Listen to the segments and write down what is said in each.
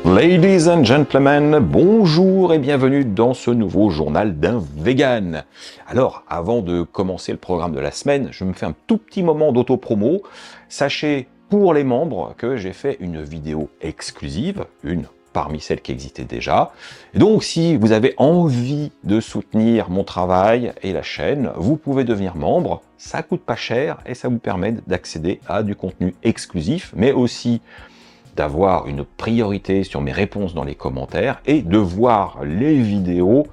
Ladies and gentlemen, bonjour et bienvenue dans ce nouveau journal d'un vegan. Alors, avant de commencer le programme de la semaine, je me fais un tout petit moment d'auto-promo. Sachez, pour les membres, que j'ai fait une vidéo exclusive, une parmi celles qui existaient déjà. Et donc, si vous avez envie de soutenir mon travail et la chaîne, vous pouvez devenir membre. Ça coûte pas cher et ça vous permet d'accéder à du contenu exclusif, mais aussi d'avoir une priorité sur mes réponses dans les commentaires et de voir les vidéos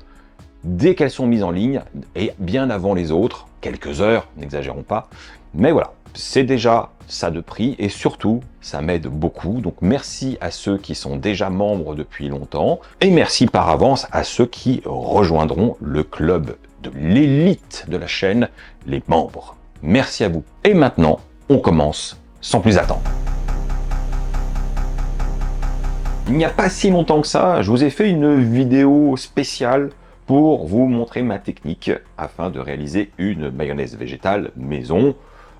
dès qu'elles sont mises en ligne et bien avant les autres, quelques heures, n'exagérons pas, mais voilà, c'est déjà ça de prix et surtout, ça m'aide beaucoup, donc merci à ceux qui sont déjà membres depuis longtemps et merci par avance à ceux qui rejoindront le club de l'élite de la chaîne, les membres. Merci à vous. Et maintenant, on commence sans plus attendre. Il n'y a pas si longtemps que ça, je vous ai fait une vidéo spéciale pour vous montrer ma technique afin de réaliser une mayonnaise végétale maison.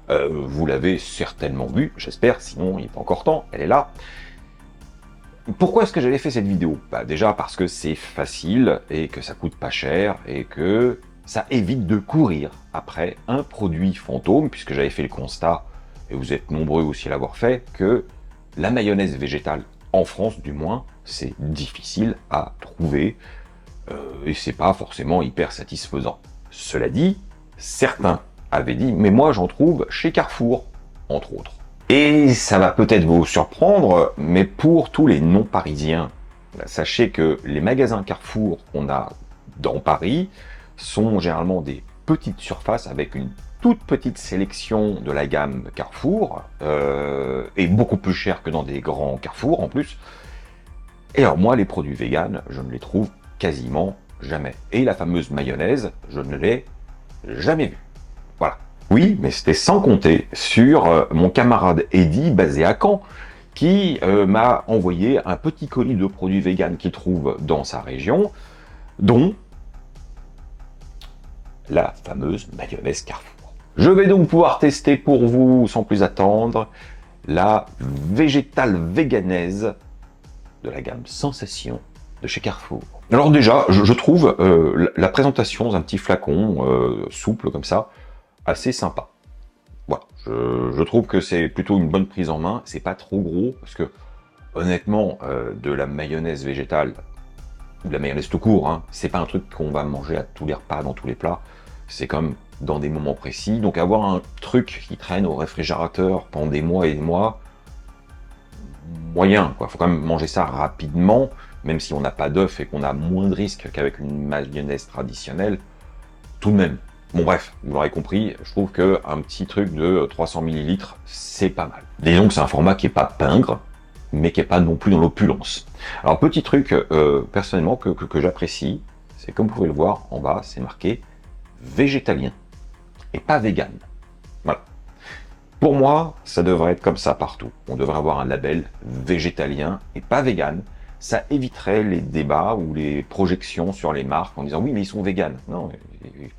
Vous l'avez certainement vu, j'espère, sinon il n'est pas encore temps, elle est là. Pourquoi est-ce que j'avais fait cette vidéo? Déjà parce que c'est facile et que ça coûte pas cher et que ça évite de courir après un produit fantôme, puisque j'avais fait le constat, et vous êtes nombreux aussi à l'avoir fait, que la mayonnaise végétale en France, du moins, c'est difficile à trouver et c'est pas forcément hyper satisfaisant. Cela dit, certains avaient dit, mais moi j'en trouve chez Carrefour, entre autres. Et ça va peut-être vous surprendre, mais pour tous les non-parisiens, sachez que les magasins Carrefour qu'on a dans Paris sont généralement des petites surfaces avec une toute petite sélection de la gamme Carrefour, et beaucoup plus cher que dans des grands Carrefour en plus. Et alors moi, les produits véganes, je ne les trouve quasiment jamais. Et la fameuse mayonnaise, je ne l'ai jamais vue. Voilà. Oui, mais c'était sans compter sur mon camarade Eddy, basé à Caen, qui m'a envoyé un petit colis de produits véganes qu'il trouve dans sa région, dont la fameuse mayonnaise Carrefour. Je vais donc pouvoir tester pour vous, sans plus attendre, la végétale véganaise de la gamme Sensation de chez Carrefour. Alors déjà, je trouve la présentation dans un petit flacon souple comme ça, assez sympa. Voilà, je trouve que c'est plutôt une bonne prise en main, c'est pas trop gros, parce que honnêtement, de la mayonnaise végétale, de la mayonnaise tout court, hein, c'est pas un truc qu'on va manger à tous les repas, dans tous les plats, c'est comme dans des moments précis, donc avoir un truc qui traîne au réfrigérateur pendant des mois et des mois, moyen, quoi. Faut quand même manger ça rapidement, même si on n'a pas d'œuf et qu'on a moins de risques qu'avec une mayonnaise traditionnelle, tout de même. Bon bref, vous l'aurez compris, je trouve qu'un petit truc de 300 ml, c'est pas mal. Disons que c'est un format qui est pas pingre, mais qui est pas non plus dans l'opulence. Alors petit truc, personnellement, que j'apprécie, c'est comme vous pouvez le voir en bas, c'est marqué végétalien et pas vegan. Voilà. Pour moi, ça devrait être comme ça partout. On devrait avoir un label végétalien et pas vegan. Ça éviterait les débats ou les projections sur les marques en disant oui, mais ils sont véganes. Non,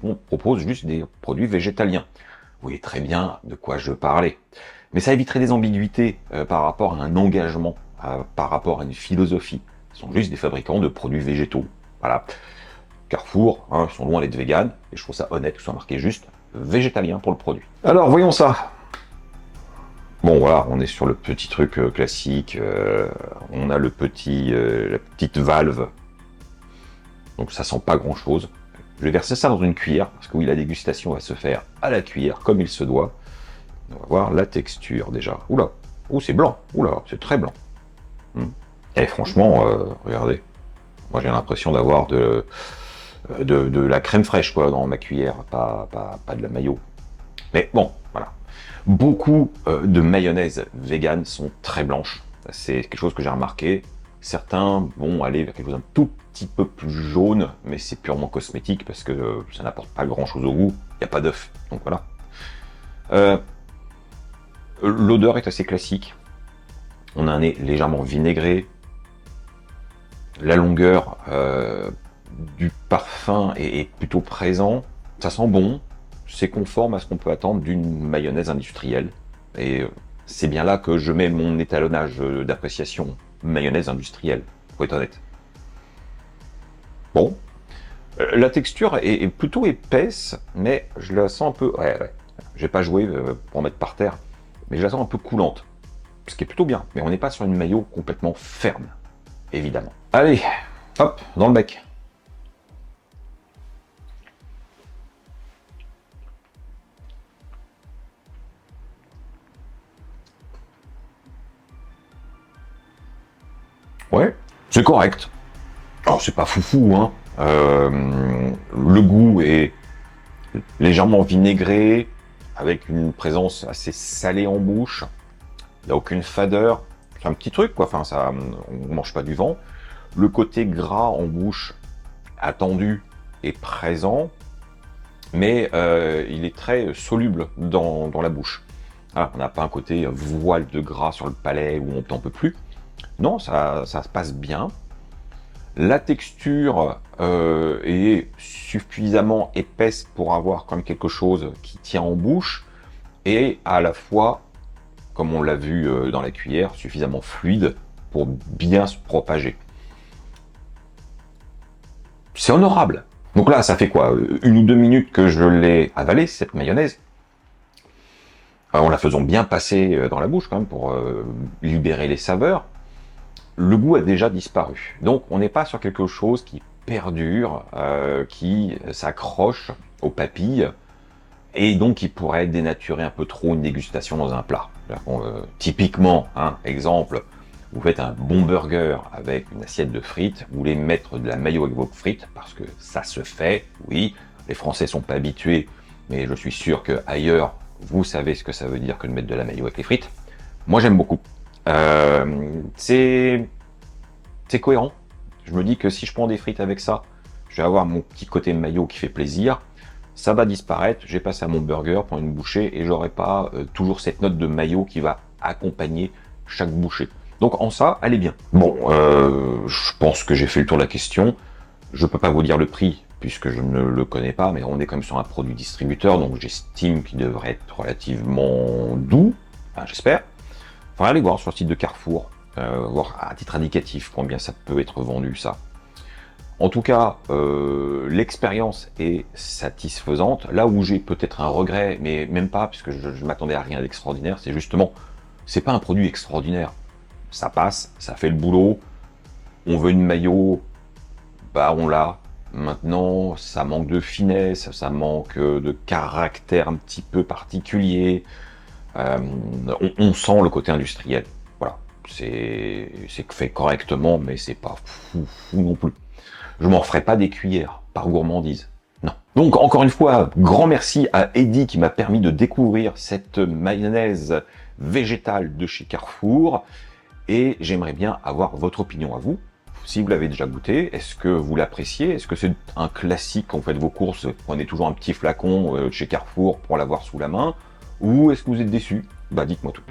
on propose juste des produits végétaliens. Vous voyez très bien de quoi je parlais. Mais ça éviterait des ambiguïtés par rapport à un engagement, par rapport à une philosophie. Ce sont juste des fabricants de produits végétaux. Voilà. Carrefour, hein, ils sont loin d'être véganes, et je trouve ça honnête que ce soit marqué juste végétalien pour le produit. Alors, voyons ça. Bon, voilà, on est sur le petit truc classique, on a le petit, la petite valve, donc ça sent pas grand-chose. Je vais verser ça dans une cuillère, parce que oui, la dégustation va se faire à la cuillère, comme il se doit. On va voir la texture, déjà. Oula, oh, c'est blanc, oula, c'est très blanc. Et franchement, regardez, moi j'ai l'impression d'avoir de la crème fraîche quoi dans ma cuillère, pas de la mayo. Mais bon, voilà. Beaucoup de mayonnaises véganes sont très blanches. C'est quelque chose que j'ai remarqué. Certains vont aller vers quelque chose un tout petit peu plus jaune, mais c'est purement cosmétique parce que ça n'apporte pas grand chose au goût. Il n'y a pas d'œuf, donc voilà. L'odeur est assez classique. On a un nez légèrement vinaigré. La longueur du parfum est plutôt présent. Ça sent bon. C'est conforme à ce qu'on peut attendre d'une mayonnaise industrielle. Et c'est bien là que je mets mon étalonnage d'appréciation. mayonnaise industrielle, faut être honnête. Bon, la texture est plutôt épaisse, mais je la sens un peu... Ouais. J'ai pas joué pour en mettre par terre, mais je la sens un peu coulante. Ce qui est plutôt bien, mais on n'est pas sur une mayo complètement ferme, évidemment. Allez, hop, dans le bec. Ouais, c'est correct. Alors, c'est pas foufou, hein. Le goût est légèrement vinaigré, avec une présence assez salée en bouche. Il n'y a aucune fadeur. C'est un petit truc, quoi. Enfin, ça, on mange pas du vent. Le côté gras en bouche, attendu, est présent, mais il est très soluble dans la bouche. Voilà, on n'a pas un côté voile de gras sur le palais où on n'en peut plus. Non, ça se passe bien. La texture est suffisamment épaisse pour avoir comme quelque chose qui tient en bouche et à la fois, comme on l'a vu dans la cuillère, suffisamment fluide pour bien se propager. C'est honorable. Donc là, ça fait quoi? 1 ou 2 minutes que je l'ai avalé, cette mayonnaise. En la faisant bien passer dans la bouche quand même pour libérer les saveurs. Le goût a déjà disparu. Donc on n'est pas sur quelque chose qui perdure, qui s'accroche aux papilles, et donc qui pourrait dénaturer un peu trop une dégustation dans un plat. Typiquement, exemple, vous faites un bon burger avec une assiette de frites, vous voulez mettre de la mayo avec vos frites, parce que ça se fait, oui, les Français sont pas habitués, mais je suis sûr qu'ailleurs, vous savez ce que ça veut dire que de mettre de la mayo avec les frites. Moi j'aime beaucoup. C'est cohérent. Je me dis que si je prends des frites avec ça, je vais avoir mon petit côté mayo qui fait plaisir. Ça va disparaître. J'ai passé à mon burger, prendre une bouchée et j'aurai pas toujours cette note de mayo qui va accompagner chaque bouchée. Donc en ça, elle est bien. Bon, je pense que j'ai fait le tour de la question. Je peux pas vous dire le prix puisque je ne le connais pas, mais on est quand même sur un produit distributeur, donc j'estime qu'il devrait être relativement doux. Enfin, j'espère. Enfin, allez voir sur le site de Carrefour, voir à titre indicatif combien ça peut être vendu, ça. En tout cas, l'expérience est satisfaisante. Là où j'ai peut-être un regret, mais même pas, puisque je m'attendais à rien d'extraordinaire, c'est justement, c'est pas un produit extraordinaire. Ça passe, ça fait le boulot. On veut une mayo, bah on l'a. Maintenant, ça manque de finesse, ça manque de caractère un petit peu particulier. On sent le côté industriel. Voilà, c'est fait correctement, mais c'est pas fou non plus. Je m'en referai pas des cuillères, par gourmandise. Non. Donc, encore une fois, grand merci à Eddy qui m'a permis de découvrir cette mayonnaise végétale de chez Carrefour. Et j'aimerais bien avoir votre opinion à vous. Si vous l'avez déjà goûté, est-ce que vous l'appréciez? Est-ce que c'est un classique quand vous faites vos courses, prenez toujours un petit flacon chez Carrefour pour l'avoir sous la main? Ou est-ce que vous êtes déçu? Bah dites-moi tout.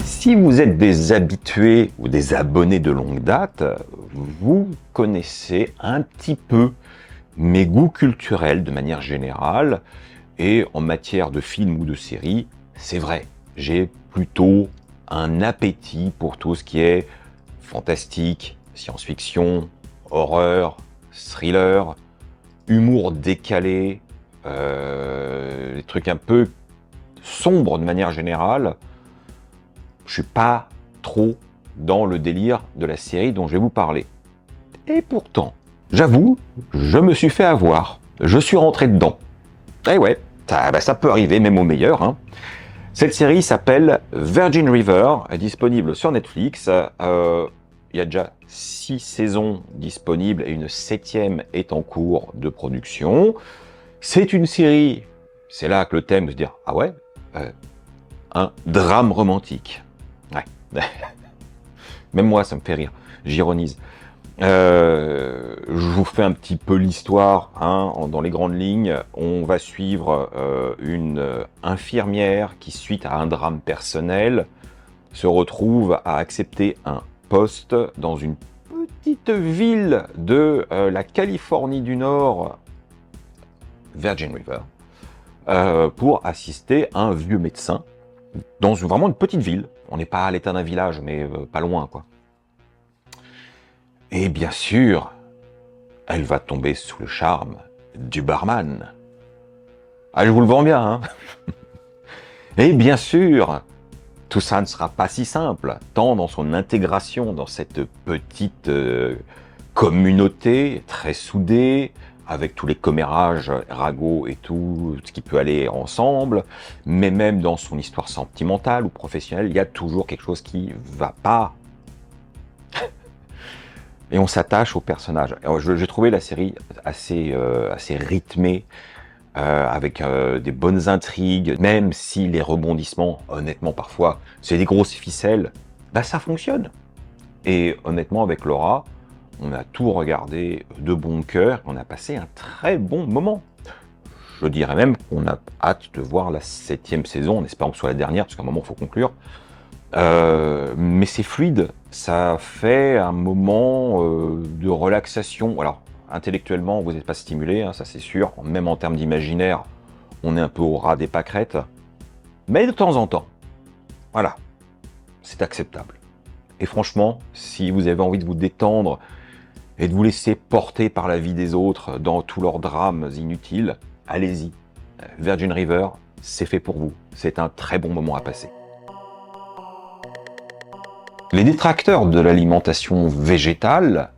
Si vous êtes des habitués ou des abonnés de longue date, vous connaissez un petit peu mes goûts culturels de manière générale. Et en matière de films ou de séries, c'est vrai, j'ai plutôt un appétit pour tout ce qui est fantastique, science-fiction, horreur, thriller, humour décalé, des trucs un peu sombres de manière générale. Je suis pas trop dans le délire de la série dont je vais vous parler. Et pourtant, j'avoue, je me suis fait avoir. Je suis rentré dedans. Et ouais, ça peut arriver même au meilleur. Hein. Cette série s'appelle Virgin River, est disponible sur Netflix. Il y a déjà 6 saisons disponibles et une 7e est en cours de production. C'est une série, c'est là que le thème de se dire, ah ouais, un drame romantique. Ouais. Même moi, ça me fait rire. J'ironise. Je vous fais un petit peu l'histoire, hein, dans les grandes lignes. On va suivre une infirmière qui, suite à un drame personnel, se retrouve à accepter un poste dans une petite ville de la Californie du Nord, Virgin River, pour assister un vieux médecin dans vraiment une petite ville. On n'est pas à l'état d'un village, mais pas loin, quoi. Et bien sûr, elle va tomber sous le charme du barman. Ah, je vous le vends bien, hein. Et bien sûr, tout ça ne sera pas si simple, tant dans son intégration dans cette petite communauté très soudée, avec tous les commérages, ragots et tout ce qui peut aller ensemble, mais même dans son histoire sentimentale ou professionnelle, il y a toujours quelque chose qui va pas. Et on s'attache au personnage. J'ai trouvé la série assez rythmée, avec des bonnes intrigues, même si les rebondissements, honnêtement, parfois, c'est des grosses ficelles, bah ça fonctionne. Et honnêtement, avec Laura, on a tout regardé de bon cœur, on a passé un très bon moment. Je dirais même qu'on a hâte de voir la 7e saison, en espérant que ce soit la dernière, parce qu'à un moment, il faut conclure. Mais c'est fluide, ça fait un moment de relaxation. Alors, intellectuellement, vous n'êtes pas stimulé, hein, ça c'est sûr. Même en termes d'imaginaire, on est un peu au ras des pâquerettes. Mais de temps en temps, voilà, c'est acceptable. Et franchement, si vous avez envie de vous détendre et de vous laisser porter par la vie des autres dans tous leurs drames inutiles, allez-y. Virgin River, c'est fait pour vous. C'est un très bon moment à passer. Les détracteurs de l'alimentation végétale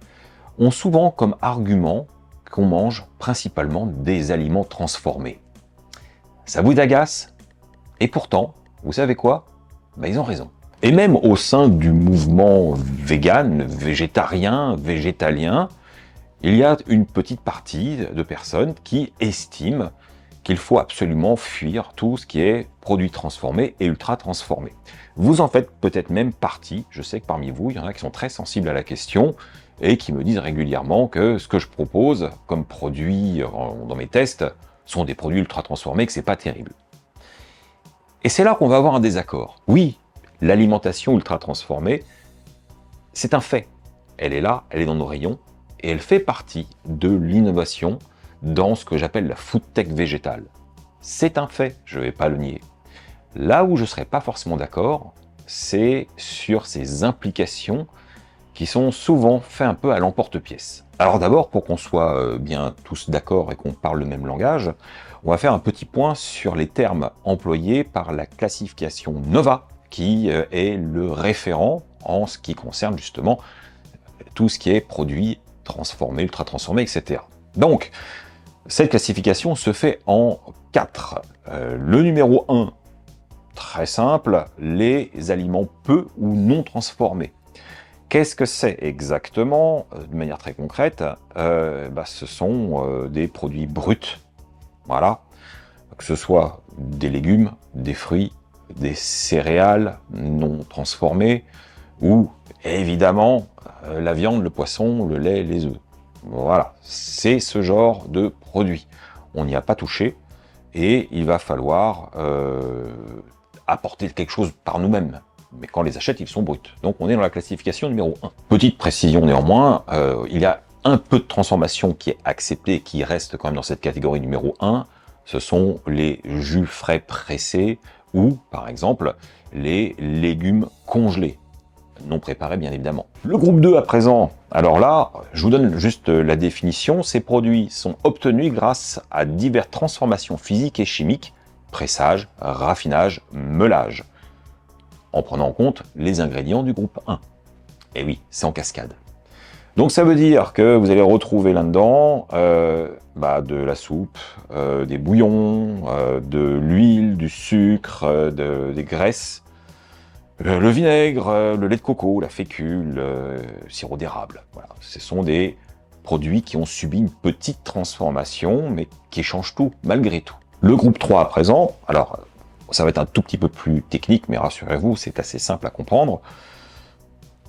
ont souvent comme argument qu'on mange principalement des aliments transformés. Ça vous agace? Et pourtant, vous savez quoi? Ben, ils ont raison. Et même au sein du mouvement vegan, végétarien, végétalien, il y a une petite partie de personnes qui estiment qu'il faut absolument fuir tout ce qui est produits transformés et ultra transformés. Vous en faites peut-être même partie, je sais que parmi vous, il y en a qui sont très sensibles à la question et qui me disent régulièrement que ce que je propose comme produits dans mes tests sont des produits ultra transformés, que c'est pas terrible. Et c'est là qu'on va avoir un désaccord. Oui, l'alimentation ultra transformée, c'est un fait. Elle est là, elle est dans nos rayons, et elle fait partie de l'innovation dans ce que j'appelle la food tech végétale. C'est un fait, je ne vais pas le nier. Là où je ne serais pas forcément d'accord, c'est sur ces implications qui sont souvent faites un peu à l'emporte-pièce. Alors d'abord, pour qu'on soit bien tous d'accord et qu'on parle le même langage, on va faire un petit point sur les termes employés par la classification NOVA, qui est le référent en ce qui concerne justement tout ce qui est produit transformé, ultra transformé, etc. Donc, cette classification se fait en 4. Le numéro 1, très simple, les aliments peu ou non transformés. Qu'est-ce que c'est exactement? De manière très concrète, ce sont des produits bruts, voilà, que ce soit des légumes, des fruits, des céréales non transformées, ou évidemment la viande, le poisson, le lait, les œufs. Voilà, c'est ce genre de produit. On n'y a pas touché et il va falloir apporter quelque chose par nous-mêmes. Mais quand on les achète, ils sont bruts. Donc on est dans la classification numéro 1. Petite précision néanmoins, il y a un peu de transformation qui est acceptée, qui reste quand même dans cette catégorie numéro 1. Ce sont les jus frais pressés ou, par exemple, les légumes congelés. Non préparés, bien évidemment. Le groupe 2 à présent, alors là, je vous donne juste la définition. Ces produits sont obtenus grâce à diverses transformations physiques et chimiques, pressage, raffinage, meulage, en prenant en compte les ingrédients du groupe 1. Et oui, c'est en cascade. Donc ça veut dire que vous allez retrouver là-dedans de la soupe, des bouillons, de l'huile, du sucre, des graisses, le vinaigre, le lait de coco, la fécule, le sirop d'érable. Voilà. Ce sont des produits qui ont subi une petite transformation, mais qui changent tout, malgré tout. Le groupe 3 à présent, alors ça va être un tout petit peu plus technique, mais rassurez-vous, c'est assez simple à comprendre.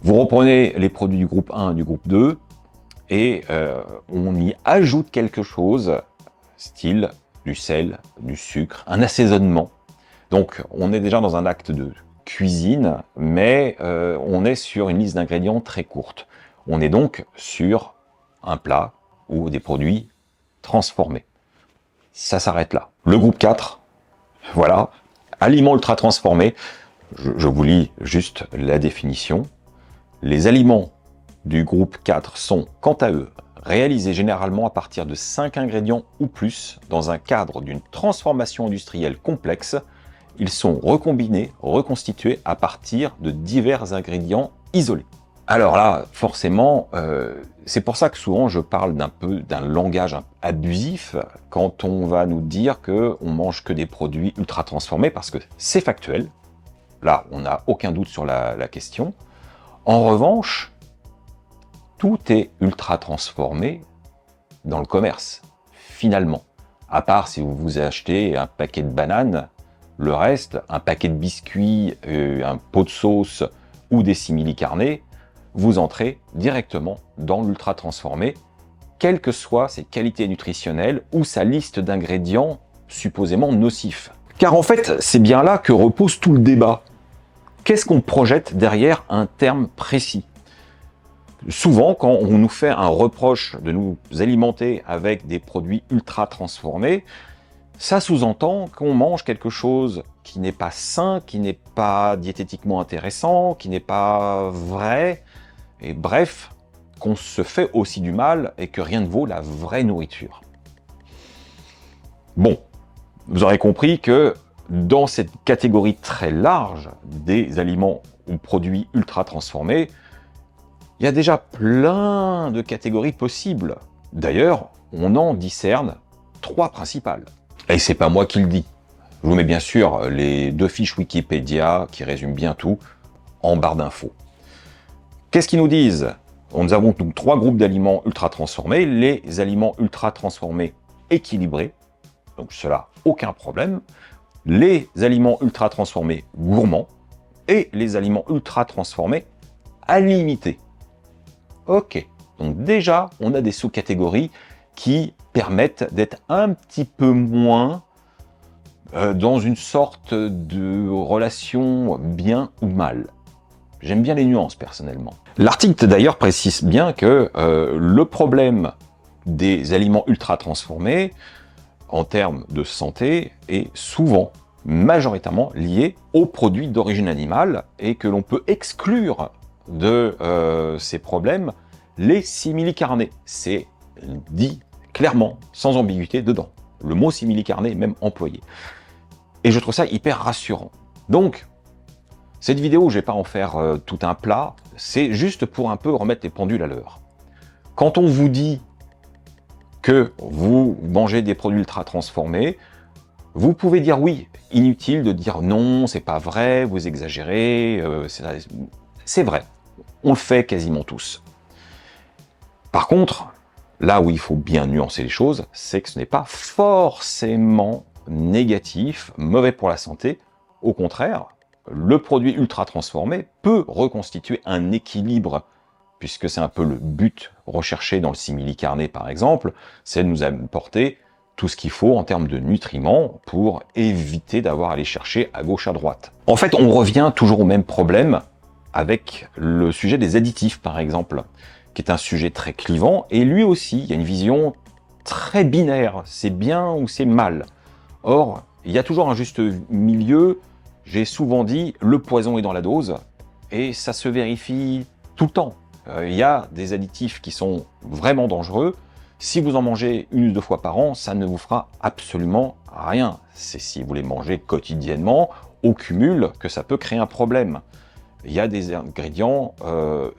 Vous reprenez les produits du groupe 1 et du groupe 2, et on y ajoute quelque chose, style du sel, du sucre, un assaisonnement. Donc on est déjà dans un acte de cuisine, mais on est sur une liste d'ingrédients très courte. On est donc sur un plat ou des produits transformés. Ça s'arrête là. Le groupe 4, voilà, aliments ultra transformés. Je vous lis juste la définition. Les aliments du groupe 4 sont, quant à eux, réalisés généralement à partir de 5 ingrédients ou plus dans un cadre d'une transformation industrielle complexe. Ils sont recombinés, reconstitués à partir de divers ingrédients isolés. Alors là, forcément, c'est pour ça que souvent je parle d'un langage abusif quand on va nous dire qu'on mange que des produits ultra transformés, parce que c'est factuel. Là, on n'a aucun doute sur la question. En revanche, tout est ultra transformé dans le commerce, finalement. À part si vous vous achetez un paquet de bananes, le reste, un paquet de biscuits, un pot de sauce ou des simili-carnés, vous entrez directement dans l'ultra transformé, quelles que soient ses qualités nutritionnelles ou sa liste d'ingrédients supposément nocifs. Car en fait, c'est bien là que repose tout le débat. Qu'est-ce qu'on projette derrière un terme précis? Souvent, quand on nous fait un reproche de nous alimenter avec des produits ultra transformés, ça sous-entend qu'on mange quelque chose qui n'est pas sain, qui n'est pas diététiquement intéressant, qui n'est pas vrai, et bref, qu'on se fait aussi du mal et que rien ne vaut la vraie nourriture. Bon, vous aurez compris que dans cette catégorie très large des aliments ou produits ultra transformés, il y a déjà plein de catégories possibles. D'ailleurs, on en discerne 3 principales. Et c'est pas moi qui le dis. Je vous mets bien sûr les 2 fiches Wikipédia qui résument bien tout en barre d'infos. Qu'est-ce qu'ils nous disent? Nous avons donc 3 groupes d'aliments ultra transformés. Les aliments ultra transformés équilibrés, donc cela, aucun problème. Les aliments ultra transformés gourmands et les aliments ultra transformés à limiter. Ok, donc déjà, on a des sous-catégories qui permettent d'être un petit peu moins dans une sorte de relation bien ou mal. J'aime bien les nuances, personnellement. L'article, d'ailleurs, précise bien que le problème des aliments ultra transformés, en termes de santé, est souvent, majoritairement, lié aux produits d'origine animale, et que l'on peut exclure de ces problèmes les simili-carnés. C'est dit clairement, sans ambiguïté, dedans. Le mot simili-carné est même employé. Et je trouve ça hyper rassurant. Donc, cette vidéo, je ne vais pas en faire tout un plat, c'est juste pour un peu remettre les pendules à l'heure. Quand on vous dit que vous mangez des produits ultra transformés, vous pouvez dire oui, inutile de dire non, c'est pas vrai, vous exagérez, c'est vrai, on le fait quasiment tous. Par contre, là où il faut bien nuancer les choses, c'est que ce n'est pas forcément négatif, mauvais pour la santé. Au contraire, le produit ultra transformé peut reconstituer un équilibre, puisque c'est un peu le but recherché dans le simili-carné par exemple, c'est de nous apporter tout ce qu'il faut en termes de nutriments pour éviter d'avoir à aller chercher à gauche à droite. En fait, on revient toujours au même problème avec le sujet des additifs par exemple, qui est un sujet très clivant, et lui aussi, il y a une vision très binaire, c'est bien ou c'est mal. Or, il y a toujours un juste milieu, j'ai souvent dit, le poison est dans la dose, et ça se vérifie tout le temps. Il y a des additifs qui sont vraiment dangereux, si vous en mangez 1 ou 2 fois par an, ça ne vous fera absolument rien. C'est si vous les mangez quotidiennement, au cumul, que ça peut créer un problème. Il y a des ingrédients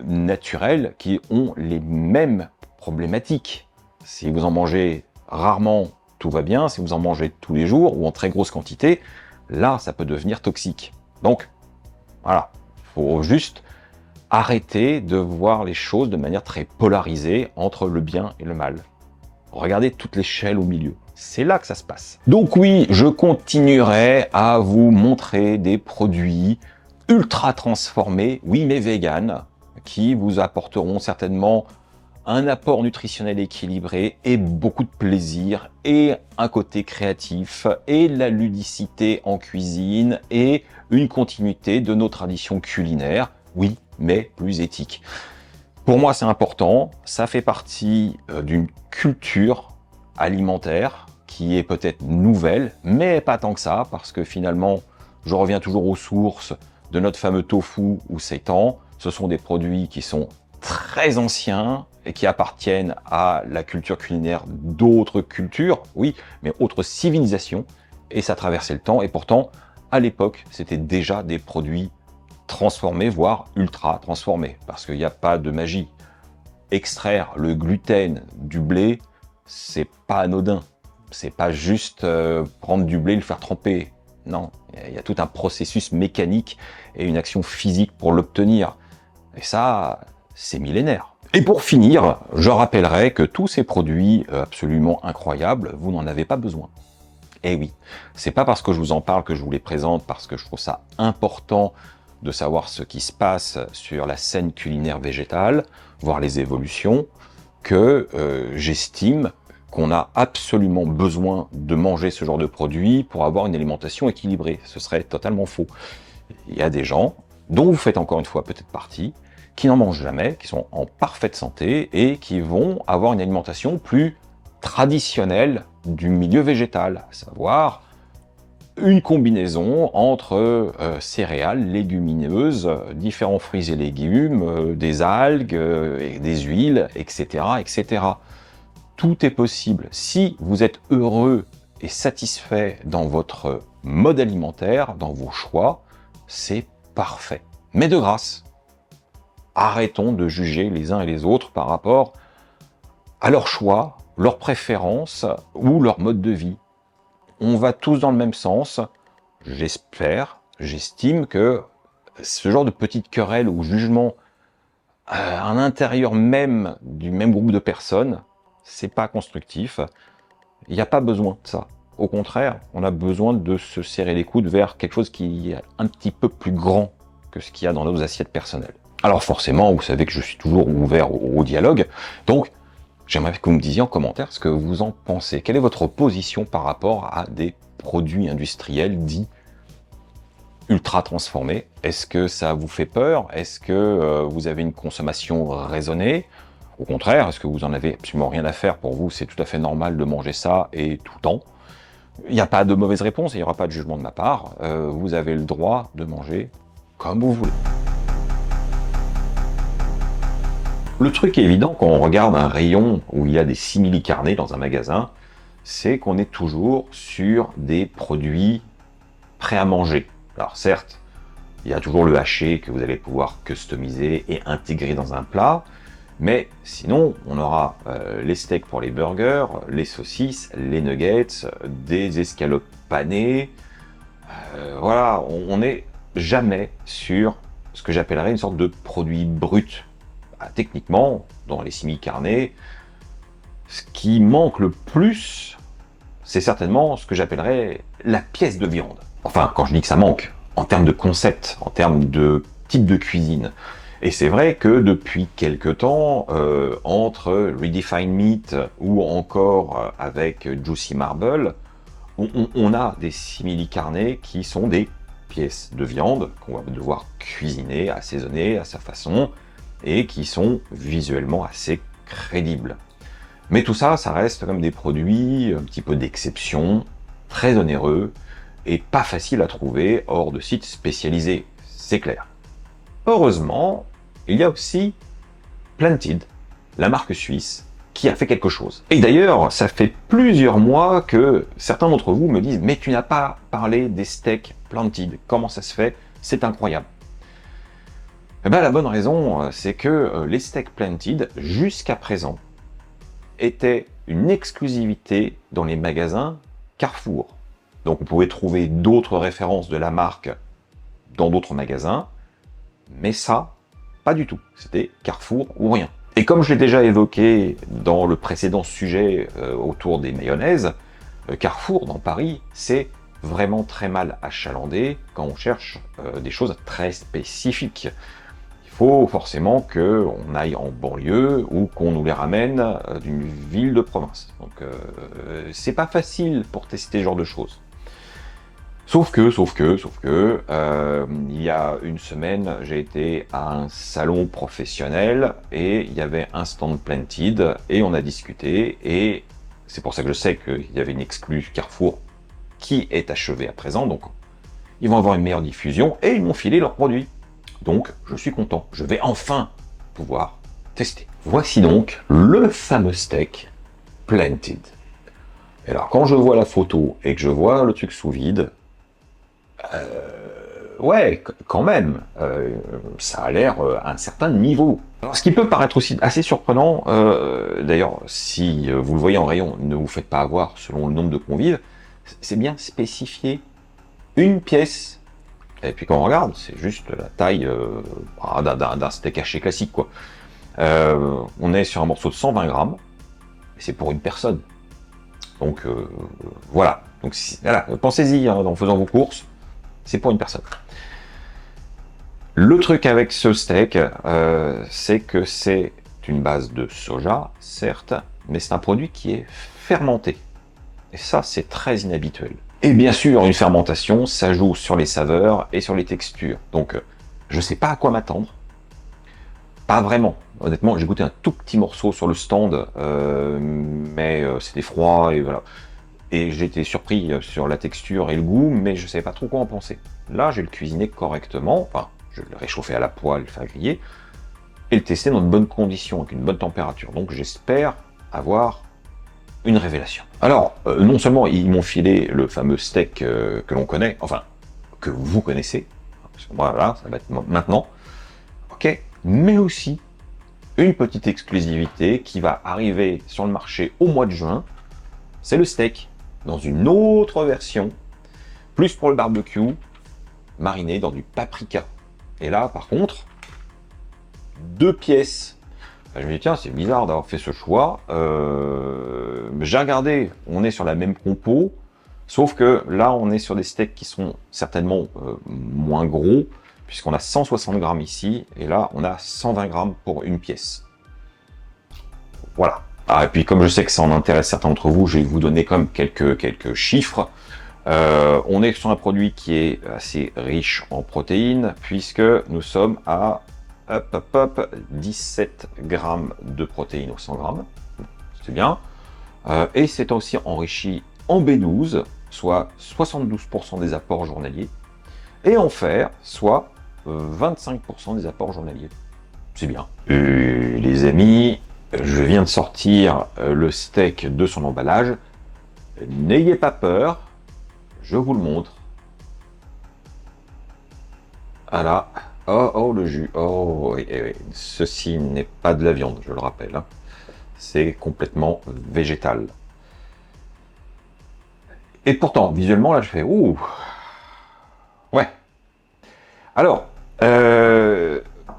naturels qui ont les mêmes problématiques. Si vous en mangez rarement, tout va bien. Si vous en mangez tous les jours ou en très grosse quantité, là, ça peut devenir toxique. Donc, voilà, il faut juste arrêter de voir les choses de manière très polarisée entre le bien et le mal. Regardez toute l'échelle au milieu. C'est là que ça se passe. Donc oui, je continuerai à vous montrer des produits ultra transformés, oui mais vegan, qui vous apporteront certainement un apport nutritionnel équilibré et beaucoup de plaisir et un côté créatif et la ludicité en cuisine et une continuité de nos traditions culinaires, oui mais plus éthiques. Pour moi c'est important, ça fait partie d'une culture alimentaire qui est peut-être nouvelle, mais pas tant que ça, parce que finalement je reviens toujours aux sources de notre fameux tofu ou seitan, ce sont des produits qui sont très anciens et qui appartiennent à la culture culinaire d'autres cultures, oui, mais autres civilisations, et ça traversait le temps, et pourtant, à l'époque, c'était déjà des produits transformés, voire ultra transformés, parce qu'il n'y a pas de magie. Extraire le gluten du blé, c'est pas anodin. C'est pas juste prendre du blé et le faire tremper. Non, il y a tout un processus mécanique et une action physique pour l'obtenir. Et ça, c'est millénaire. Et pour finir, je rappellerai que tous ces produits absolument incroyables, vous n'en avez pas besoin. Eh oui, c'est pas parce que je vous en parle que je vous les présente, parce que je trouve ça important de savoir ce qui se passe sur la scène culinaire végétale, voir les évolutions, que j'estime qu'on a absolument besoin de manger ce genre de produits pour avoir une alimentation équilibrée. Ce serait totalement faux. Il y a des gens, dont vous faites encore une fois peut-être partie, qui n'en mangent jamais, qui sont en parfaite santé et qui vont avoir une alimentation plus traditionnelle du milieu végétal, à savoir une combinaison entre céréales, légumineuses, différents fruits et légumes, des algues, et des huiles, etc., etc. Tout est possible. Si vous êtes heureux et satisfait dans votre mode alimentaire, dans vos choix, c'est parfait. Mais de grâce, arrêtons de juger les uns et les autres par rapport à leurs choix, leurs préférences ou leur mode de vie. On va tous dans le même sens. J'espère, j'estime que ce genre de petite querelle ou jugement à l'intérieur même du même groupe de personnes, c'est pas constructif. Il n'y a pas besoin de ça. Au contraire, on a besoin de se serrer les coudes vers quelque chose qui est un petit peu plus grand que ce qu'il y a dans nos assiettes personnelles. Alors forcément, vous savez que je suis toujours ouvert au dialogue, donc j'aimerais que vous me disiez en commentaire ce que vous en pensez. Quelle est votre position par rapport à des produits industriels dits ultra transformés? Est-ce que ça vous fait peur? Est-ce que vous avez une consommation raisonnée? Au contraire, est-ce que vous en avez absolument rien à faire? Pour vous, c'est tout à fait normal de manger ça et tout le temps. Il n'y a pas de mauvaise réponse, il n'y aura pas de jugement de ma part. Vous avez le droit de manger comme vous voulez. Le truc évident quand on regarde un rayon où il y a des simili-carnés dans un magasin, c'est qu'on est toujours sur des produits prêts à manger. Alors certes, il y a toujours le haché que vous allez pouvoir customiser et intégrer dans un plat, mais sinon, on aura les steaks pour les burgers, les saucisses, les nuggets, des escalopes panées. Voilà, on n'est jamais sur ce que j'appellerais une sorte de produit brut. Techniquement, dans les simili-carnés, ce qui manque le plus, c'est certainement ce que j'appellerais la pièce de viande. Enfin, quand je dis que ça manque, en termes de concept, en termes de type de cuisine. Et c'est vrai que depuis quelque temps, entre Redefine Meat ou encore avec Juicy Marble, on a des simili-carnés qui sont des pièces de viande qu'on va devoir cuisiner, assaisonner à sa façon, et qui sont visuellement assez crédibles. Mais tout ça, ça reste comme des produits un petit peu d'exception, très onéreux, et pas facile à trouver hors de sites spécialisés, c'est clair. Heureusement, il y a aussi Planted, la marque suisse, qui a fait quelque chose. Et d'ailleurs, ça fait plusieurs mois que certains d'entre vous me disent « Mais tu n'as pas parlé des steaks Planted, comment ça se fait? C'est incroyable !» Eh bien, la bonne raison, c'est que les steaks Planted, jusqu'à présent, étaient une exclusivité dans les magasins Carrefour. Donc vous pouvez trouver d'autres références de la marque dans d'autres magasins, mais ça, pas du tout. C'était Carrefour ou rien. Et comme je l'ai déjà évoqué dans le précédent sujet autour des mayonnaises, Carrefour, dans Paris, c'est vraiment très mal achalandé quand on cherche des choses très spécifiques. Il faut forcément qu'on aille en banlieue ou qu'on nous les ramène d'une ville de province. Donc c'est pas facile pour tester ce genre de choses. Sauf que, il y a une semaine, j'ai été à un salon professionnel et il y avait un stand Planted et on a discuté et c'est pour ça que je sais qu'il y avait une exclue Carrefour qui est achevée à présent. Donc ils vont avoir une meilleure diffusion et ils m'ont filé leurs produits. Donc, je suis content. Je vais enfin pouvoir tester. Voici donc le fameux steak Planted. Et alors, quand je vois la photo et que je vois le truc sous vide, ouais, quand même, ça a l'air à un certain niveau. Alors, ce qui peut paraître aussi assez surprenant, d'ailleurs, si vous le voyez en rayon, ne vous faites pas avoir selon le nombre de convives, c'est bien spécifié une pièce. Et puis quand on regarde, c'est juste la taille d'un steak haché classique, quoi. On est sur un morceau de 120 grammes, et c'est pour une personne. Donc voilà. Donc voilà, pensez-y hein, en faisant vos courses, c'est pour une personne. Le truc avec ce steak, c'est que c'est une base de soja, certes, mais c'est un produit qui est fermenté. Et ça, c'est très inhabituel. Et bien sûr, une fermentation, ça joue sur les saveurs et sur les textures. Donc, je ne sais pas à quoi m'attendre. Pas vraiment. Honnêtement, j'ai goûté un tout petit morceau sur le stand, mais c'était froid et voilà. Et j'ai été surpris sur la texture et le goût, mais je ne savais pas trop quoi en penser. Là, j'ai le cuisiné correctement, enfin, je l'ai réchauffé à la poêle, le faire griller, et le tester dans de bonnes conditions, avec une bonne température. Donc j'espère avoir une révélation. Alors, non seulement ils m'ont filé le fameux steak que l'on connaît, enfin, que vous connaissez, parce que voilà, ça va être maintenant, ok, mais aussi une petite exclusivité qui va arriver sur le marché au mois de juin, c'est le steak, dans une autre version, plus pour le barbecue, mariné dans du paprika. Et là, par contre, 2 pièces. Je me dis, tiens, c'est bizarre d'avoir fait ce choix. J'ai regardé, on est sur la même compo, sauf que là, on est sur des steaks qui sont certainement moins gros, puisqu'on a 160 grammes ici, et là, on a 120 grammes pour une pièce. Voilà. Ah, et puis, comme je sais que ça en intéresse certains d'entre vous, je vais vous donner comme quelques chiffres. On est sur un produit qui est assez riche en protéines, puisque nous sommes à 17 grammes de protéines au 100 grammes. C'est bien. Et c'est aussi enrichi en B12, soit 72% des apports journaliers, et en fer, soit 25% des apports journaliers. C'est bien. Les amis, je viens de sortir le steak de son emballage. N'ayez pas peur, je vous le montre. Voilà. Oh, oh, le jus. Oh, oui, oui. Ceci n'est pas de la viande, je le rappelle. Hein. C'est complètement végétal. Et pourtant, visuellement, là, je fais ouh. Ouais. Alors,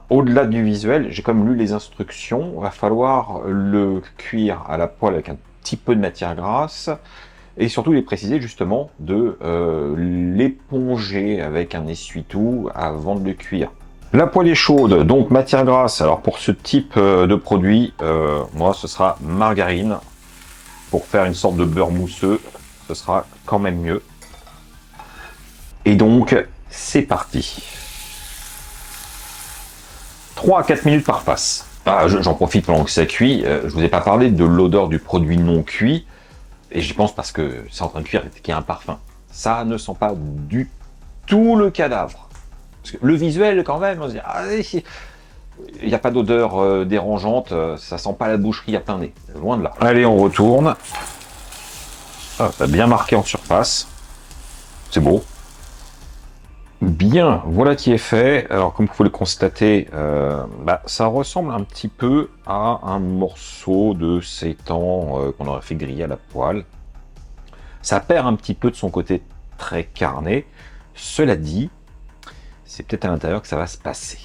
au-delà du visuel, j'ai comme lu les instructions. Il va falloir le cuire à la poêle avec un petit peu de matière grasse. Et surtout, il est précisé justement de l'éponger avec un essuie-tout avant de le cuire. La poêle est chaude, donc matière grasse. Alors pour ce type de produit, moi ce sera margarine. Pour faire une sorte de beurre mousseux, ce sera quand même mieux. Et donc, c'est parti. 3 à 4 minutes par face. Ah, j'en profite pendant que ça cuit. Je vous ai pas parlé de l'odeur du produit non cuit. Et j'y pense parce que c'est en train de cuire et qu'il y a un parfum. Ça ne sent pas du tout le cadavre. Parce que le visuel, quand même, on se dit, ah, il n'y a pas d'odeur dérangeante, ça sent pas la boucherie à plein nez. Loin de là. Allez, on retourne. Ah, ça a bien marqué en surface. C'est beau. Bien, voilà qui est fait. Alors, comme vous pouvez le constater, ça ressemble un petit peu à un morceau de seitan qu'on aurait fait griller à la poêle. Ça perd un petit peu de son côté très carné. Cela dit, c'est peut-être à l'intérieur que ça va se passer.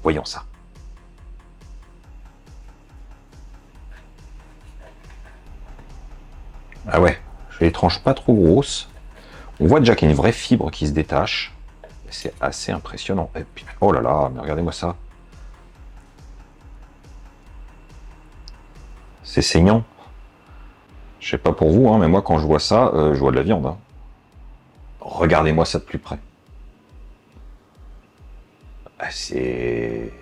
Voyons ça. Ah ouais, je les tranche pas trop grosses. On voit déjà qu'il y a une vraie fibre qui se détache. C'est assez impressionnant. Et puis, oh là là, mais regardez-moi ça. C'est saignant. Je sais pas pour vous, hein, mais moi quand je vois ça, je vois de la viande. Hein. Regardez-moi ça de plus près. C'est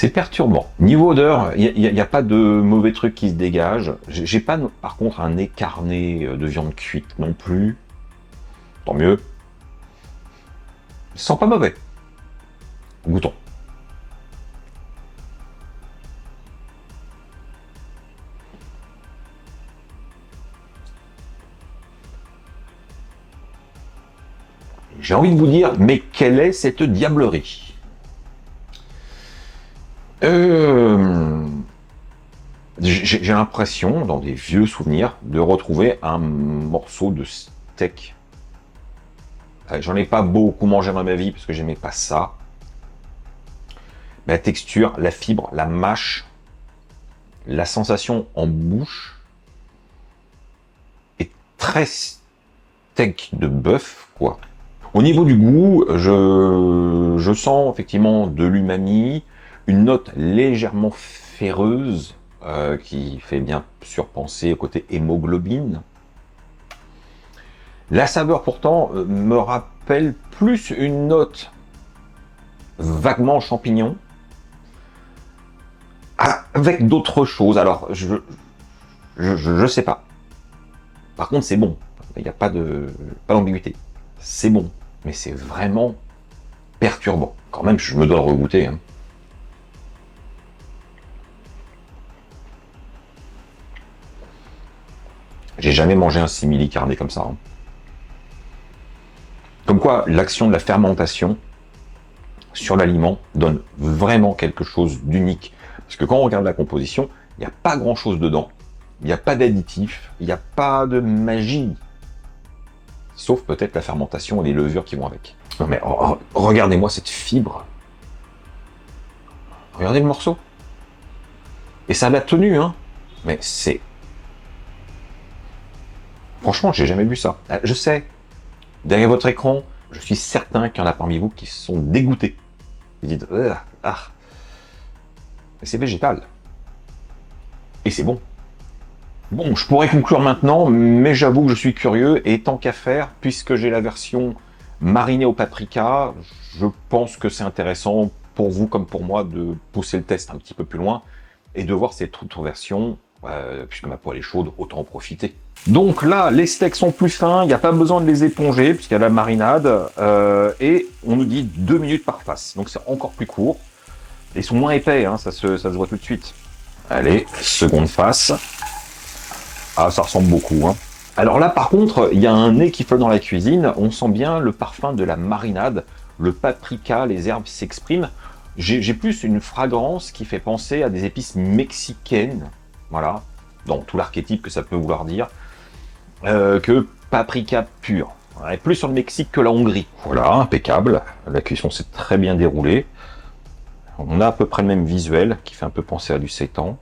C'est perturbant. Niveau odeur, il n'y a pas de mauvais trucs qui se dégagent. J'ai pas, par contre, un nez carné de viande cuite non plus. Tant mieux. Ça sent pas mauvais. Goûtons. J'ai envie de vous dire, mais quelle est cette diablerie? J'ai l'impression, dans des vieux souvenirs, de retrouver un morceau de steak. J'en ai pas beaucoup mangé dans ma vie parce que j'aimais pas ça. La texture, la fibre, la mâche, la sensation en bouche est très steak de bœuf, quoi. Au niveau du goût, je sens effectivement de l'umami, une note légèrement ferreuse qui fait bien sûr penser au côté hémoglobine. La saveur pourtant me rappelle plus une note vaguement champignon avec d'autres choses. Alors je sais pas. Par contre c'est bon. Il n'y a pas d'ambiguïté. C'est bon, mais c'est vraiment perturbant. Quand même, je me dois le regoûter. Hein. J'ai jamais mangé un simili carné comme ça. Hein. Comme quoi, l'action de la fermentation sur l'aliment donne vraiment quelque chose d'unique. Parce que quand on regarde la composition, il n'y a pas grand-chose dedans. Il n'y a pas d'additifs, il n'y a pas de magie. Sauf peut-être la fermentation et les levures qui vont avec. Non mais regardez-moi cette fibre. Regardez le morceau. Et ça l'a tenu, hein. Mais c'est... Franchement, j'ai jamais vu ça. Je sais, derrière votre écran, je suis certain qu'il y en a parmi vous qui se sont dégoûtés. Ils disent ah. Mais c'est végétal. Et c'est bon. Bon, je pourrais conclure maintenant, mais j'avoue que je suis curieux, et tant qu'à faire, puisque j'ai la version marinée au paprika, je pense que c'est intéressant pour vous comme pour moi de pousser le test un petit peu plus loin et de voir cette autre version, puisque ma poêle est chaude, autant en profiter. Donc là, les steaks sont plus fins, il n'y a pas besoin de les éponger, puisqu'il y a la marinade, et on nous dit 2 minutes par face, donc c'est encore plus court. Ils sont moins épais, hein, ça se voit tout de suite. Allez, seconde face. Ah, ça ressemble beaucoup. Hein. Alors là, par contre, il y a un nez qui flotte dans la cuisine. On sent bien le parfum de la marinade, le paprika, les herbes s'expriment. J'ai plus une fragrance qui fait penser à des épices mexicaines, voilà, dans tout l'archétype que ça peut vouloir dire, que paprika pur. On est plus sur le Mexique que la Hongrie. Voilà, impeccable. La cuisson s'est très bien déroulée. On a à peu près le même visuel qui fait un peu penser à du seitan.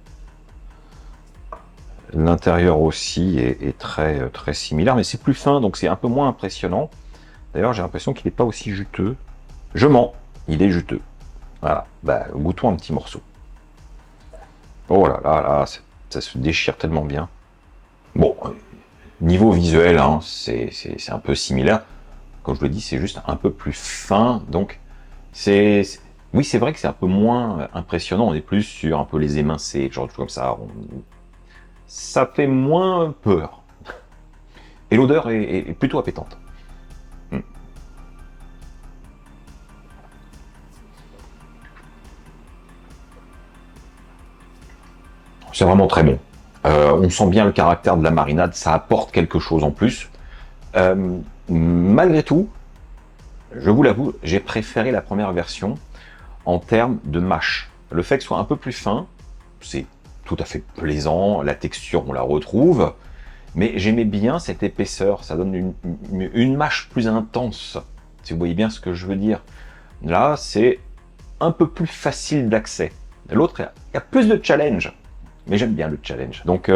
L'intérieur aussi est très, très similaire, mais c'est plus fin, donc c'est un peu moins impressionnant. D'ailleurs, j'ai l'impression qu'il n'est pas aussi juteux. Je mens, il est juteux. Voilà, bah, goûtons un petit morceau. Oh là là, là ça se déchire tellement bien. Bon, niveau visuel, hein, c'est un peu similaire. Comme je le dis, c'est juste un peu plus fin, donc oui, c'est vrai que c'est un peu moins impressionnant. On est plus sur un peu les émincés, genre comme ça. Ça fait moins peur. Et l'odeur est plutôt appétante. C'est vraiment très bon. On sent bien le caractère de la marinade, ça apporte quelque chose en plus. Malgré tout, je vous l'avoue, j'ai préféré la première version en termes de mâche. Le fait que ce soit un peu plus fin, c'est tout à fait plaisant, la texture on la retrouve, mais j'aimais bien cette épaisseur, ça donne une mâche plus intense, si vous voyez bien ce que je veux dire. Là, c'est un peu plus facile d'accès. L'autre, il y a plus de challenge, mais j'aime bien le challenge. Donc,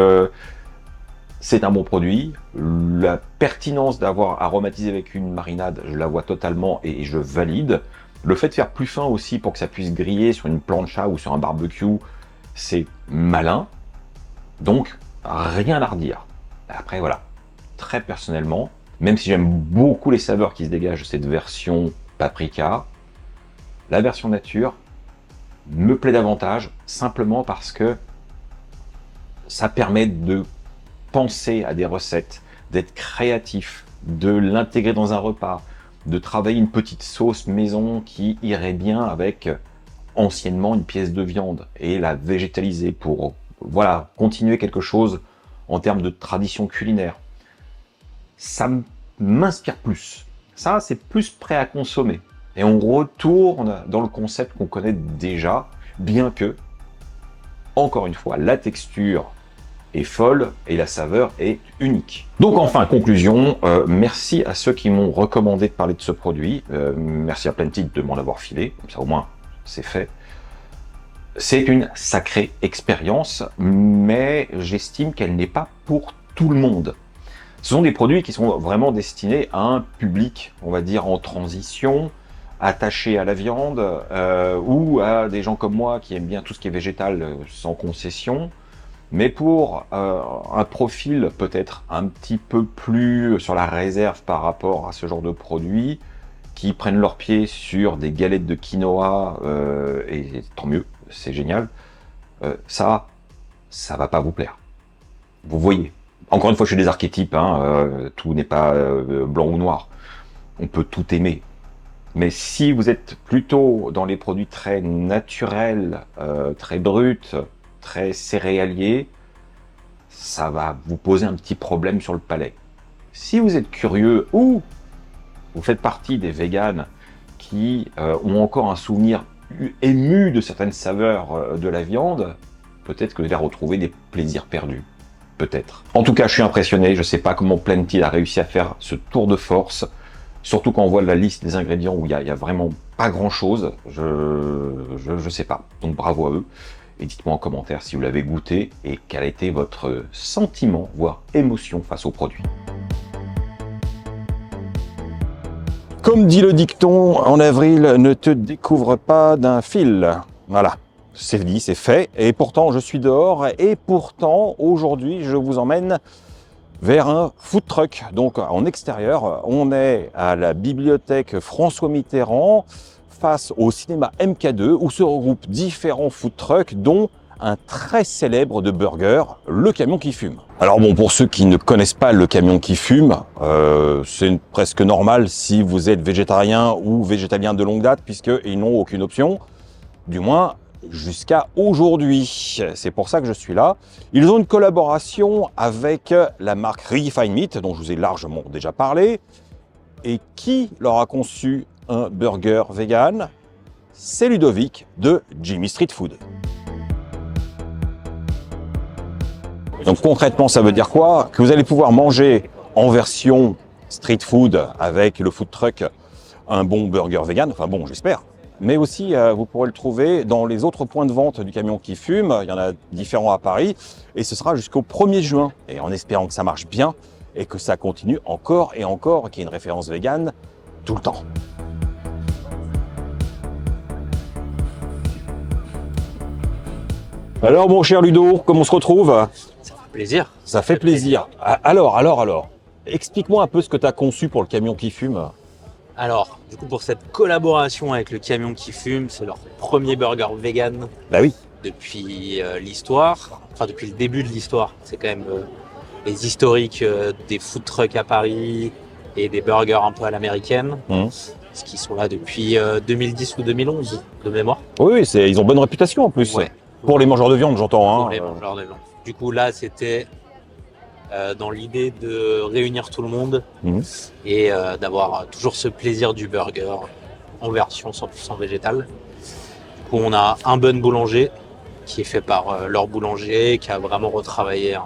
c'est un bon produit. La pertinence d'avoir aromatisé avec une marinade, je la vois totalement et je valide. Le fait de faire plus fin aussi pour que ça puisse griller sur une plancha ou sur un barbecue, c'est malin. Donc, rien à redire. Après, voilà, très personnellement, même si j'aime beaucoup les saveurs qui se dégagent de cette version paprika, la version nature me plaît davantage, simplement parce que ça permet de penser à des recettes, d'être créatif, de l'intégrer dans un repas, de travailler une petite sauce maison qui irait bien avec anciennement une pièce de viande et la végétaliser pour voilà, continuer quelque chose en termes de tradition culinaire. Ça m'inspire plus. Ça, c'est plus prêt à consommer. Et on retourne dans le concept qu'on connaît déjà, bien que, encore une fois, la texture est folle et la saveur est unique. Donc enfin, conclusion, merci à ceux qui m'ont recommandé de parler de ce produit. Merci à Plenty de m'en avoir filé, comme ça au moins c'est fait. C'est une sacrée expérience, mais j'estime qu'elle n'est pas pour tout le monde. Ce sont des produits qui sont vraiment destinés à un public, on va dire, en transition, attaché à la viande, ou à des gens comme moi qui aiment bien tout ce qui est végétal sans concession. Mais pour un profil peut-être un petit peu plus sur la réserve par rapport à ce genre de produits, qui prennent leur pied sur des galettes de quinoa, et tant mieux, c'est génial, ça va pas vous plaire. Vous voyez. Encore une fois, je suis des archétypes, hein, tout n'est pas blanc ou noir. On peut tout aimer. Mais si vous êtes plutôt dans les produits très naturels, très bruts, très céréaliers, ça va vous poser un petit problème sur le palais. Si vous êtes curieux ou vous faites partie des véganes qui ont encore un souvenir ému de certaines saveurs de la viande, peut-être que vous allez retrouver des plaisirs perdus. Peut-être. En tout cas, je suis impressionné. Je ne sais pas comment Plenty a réussi à faire ce tour de force. Surtout quand on voit la liste des ingrédients où il y a vraiment pas grand-chose. Je sais pas. Donc bravo à eux. Et dites-moi en commentaire si vous l'avez goûté et quel a été votre sentiment, voire émotion face au produit. Comme dit le dicton, en avril, ne te découvre pas d'un fil. Voilà, c'est dit, c'est fait. Et pourtant, je suis dehors. Et pourtant, aujourd'hui, je vous emmène vers un food truck. Donc, en extérieur, on est à la bibliothèque François Mitterrand, face au cinéma MK2, où se regroupent différents food trucks, dont un très célèbre de burger, le camion qui fume. Alors bon, pour ceux qui ne connaissent pas le camion qui fume, c'est presque normal si vous êtes végétarien ou végétalien de longue date, puisqu'ils n'ont aucune option, du moins jusqu'à aujourd'hui. C'est pour ça que je suis là. Ils ont une collaboration avec la marque Redefine Meat, dont je vous ai largement déjà parlé. Et qui leur a conçu un burger vegan? C'est Ludovic de Jimmy Street Food. Donc concrètement, ça veut dire quoi? Que vous allez pouvoir manger en version street food avec le food truck un bon burger vegan, enfin bon, j'espère. Mais aussi, vous pourrez le trouver dans les autres points de vente du camion qui fume. Il y en a différents à Paris et ce sera jusqu'au 1er juin. Et en espérant que ça marche bien et que ça continue encore et encore, qu'il y ait une référence vegan tout le temps. Alors mon cher Ludo, comment on se retrouve? Plaisir. Ça fait plaisir. Alors, explique-moi un peu ce que tu as conçu pour le camion qui fume. Alors, du coup, pour cette collaboration avec le camion qui fume, c'est leur premier burger vegan Bah oui. depuis l'histoire, enfin depuis le début de l'histoire. C'est quand même les historiques des food trucks à Paris et des burgers un peu à l'américaine, ce qui sont là depuis 2010 ou 2011 de mémoire. Oui, ils ont bonne réputation en plus. Ouais. Pour les mangeurs de viande, j'entends. Pour les mangeurs de viande. Du coup, là, c'était dans l'idée de réunir tout le monde et d'avoir toujours ce plaisir du burger en version 100% végétale. Du coup, on a un bun boulanger qui est fait par leur boulanger, qui a vraiment retravaillé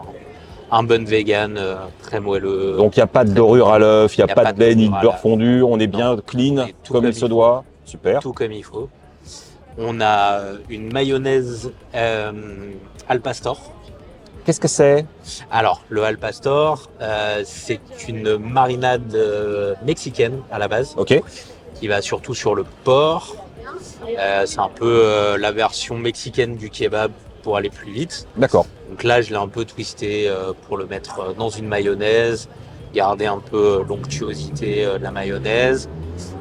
un bun vegan très moelleux. Donc il n'y a pas de dorure à l'œuf, il n'y a pas de lait ni de beurre fondu, on est bien clean comme il se doit. Super. Tout comme il faut. On a une mayonnaise al pastor. Qu'est-ce que c'est? Alors, le al pastor, c'est une marinade mexicaine à la base, qui va surtout sur le porc. C'est un peu la version mexicaine du kebab pour aller plus vite. D'accord. Donc là, je l'ai un peu twisté pour le mettre dans une mayonnaise, garder un peu l'onctuosité de la mayonnaise,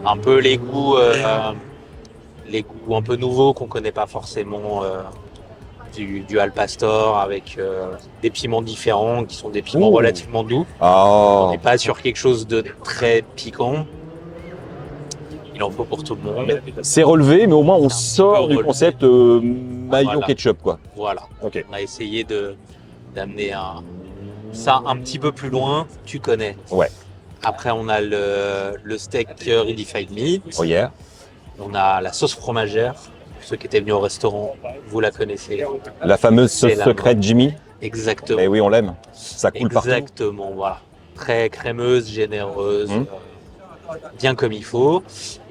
un peu les goûts les goûts un peu nouveaux qu'on connaît pas forcément du Al Pastor avec des piments différents qui sont des piments relativement doux. On Oh, n'est pas sur quelque chose de très piquant. Il en faut pour tout le monde. c'est relevé, mais au moins on C'est un petit sort peu du relevé. concept maillot Voilà. ketchup, quoi. Voilà. Ok. On a essayé d'amener ça un petit peu plus loin. Tu connais. Ouais. Après, on a le steak Redefined Meat. Oh yeah. On a la sauce fromagère. Pour ceux qui étaient venus au restaurant, vous la connaissez. La fameuse sauce C'est la secrète Jimmy. Exactement. Eh oui, on l'aime. Ça coule partout. Exactement, voilà. Très crémeuse, généreuse, bien comme il faut.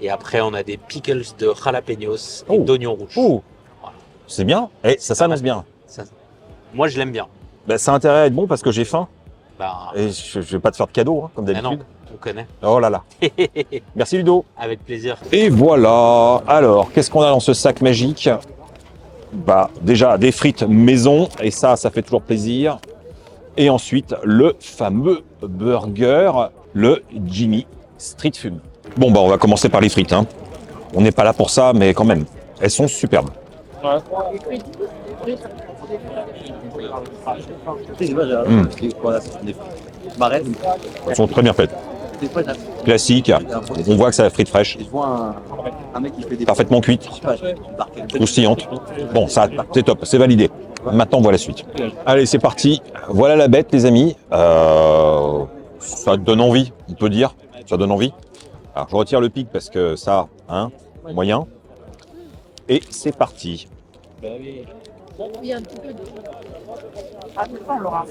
Et après, on a des pickles de jalapenos et Oh. d'oignons rouges. Oh, Voilà. c'est bien. Et ça s'annonce bien. Ça, moi, je l'aime bien. Ben, ça a intérêt à être bon parce que j'ai faim. Bah, Et je vais pas te faire de cadeaux, hein, comme ah non, d'habitude. on connaît. Oh là là. Merci Ludo. Avec plaisir. Et voilà. Alors, qu'est-ce qu'on a dans ce sac magique? Bah, déjà des frites maison, et ça fait toujours plaisir. Et ensuite, le fameux burger, le Jimmy Street Fume. Bon, bah, on va commencer par les frites, hein. On n'est pas là pour ça, mais quand même, elles sont superbes. Elles sont très bien faites. Classique. On voit que c'est la frite fraîche. Parfaitement cuite. Croustillante. Bon, ça, c'est top, c'est validé. Maintenant, on voit la suite. Allez, c'est parti. Voilà la bête, les amis. Ça donne envie, on peut dire. Ça donne envie. Alors, je retire le pic parce que ça, hein, moyen. Et c'est parti. Oui, un petit peu de... Ah, c'est ça, Laura.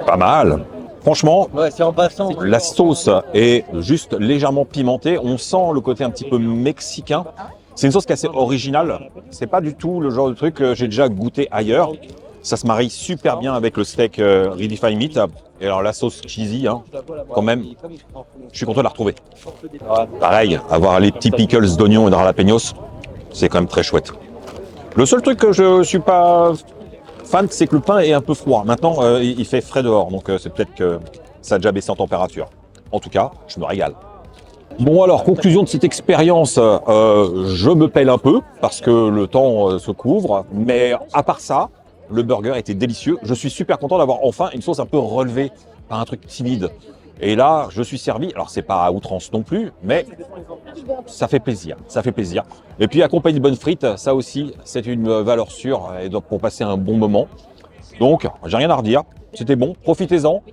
Pas mal. Franchement, Ouais, c'est en passant. la sauce est juste légèrement pimentée. On sent le côté un petit peu mexicain. C'est une sauce qui est assez originale. C'est pas du tout le genre de truc que j'ai déjà goûté ailleurs. Ça se marie super bien avec le steak Redefined Meat. Et alors la sauce cheesy, hein, quand même, je suis content de la retrouver. Pareil, avoir les petits pickles d'oignons et de jalapenos, c'est quand même très chouette. Le seul truc que je suis pas fan, c'est que le pain est un peu froid. Maintenant, il fait frais dehors, donc c'est peut-être que ça a déjà baissé en température. En tout cas, je me régale. Bon alors, conclusion de cette expérience, je me pèle un peu parce que le temps se couvre, mais à part ça, le burger était délicieux. Je suis super content d'avoir enfin une sauce un peu relevée, pas un truc timide. Et là, je suis servi, alors c'est pas à outrance non plus, mais ça fait plaisir, ça fait plaisir. Et puis accompagné de bonnes frites, ça aussi, c'est une valeur sûre et donc pour passer un bon moment. Donc, j'ai rien à redire, c'était bon, profitez-en.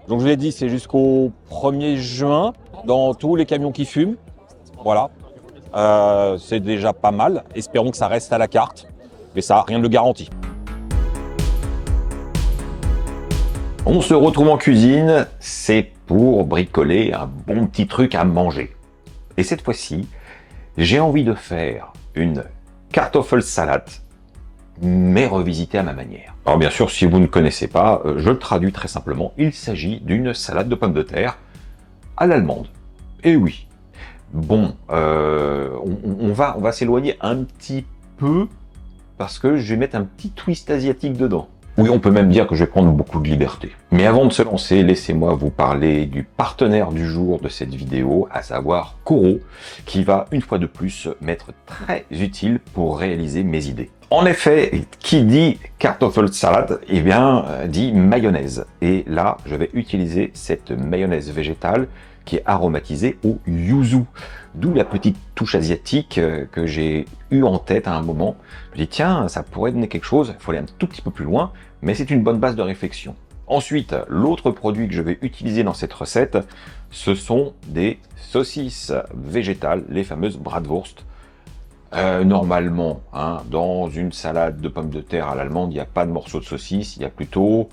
Donc je vous l'ai dit, c'est jusqu'au 1er juin dans tous les camions qui fument. Voilà, c'est déjà pas mal. Espérons que ça reste à la carte, mais ça, rien ne le garantit. On se retrouve en cuisine, c'est pour bricoler un bon petit truc à manger. Et cette fois-ci, j'ai envie de faire une Kartoffelsalat, mais revisitée à ma manière. Alors bien sûr, si vous ne connaissez pas, je le traduis très simplement. Il s'agit d'une salade de pommes de terre à l'allemande. Et oui, bon, on va s'éloigner un petit peu parce que je vais mettre un petit twist asiatique dedans. Oui, on peut même dire que je vais prendre beaucoup de liberté. Mais avant de se lancer, laissez-moi vous parler du partenaire du jour de cette vidéo, à savoir Koro, qui va une fois de plus m'être très utile pour réaliser mes idées. En effet, qui dit Kartoffelsalat, eh bien, dit mayonnaise. Et là, je vais utiliser cette mayonnaise végétale qui est aromatisée au yuzu. D'où la petite touche asiatique que j'ai eue en tête à un moment. Je me dis, tiens, ça pourrait donner quelque chose, il faut aller un tout petit peu plus loin, mais c'est une bonne base de réflexion. Ensuite, l'autre produit que je vais utiliser dans cette recette, ce sont des saucisses végétales, les fameuses bratwurst. Normalement, hein, dans une salade de pommes de terre à l'allemande, il n'y a pas de morceaux de saucisse, il y a plutôt,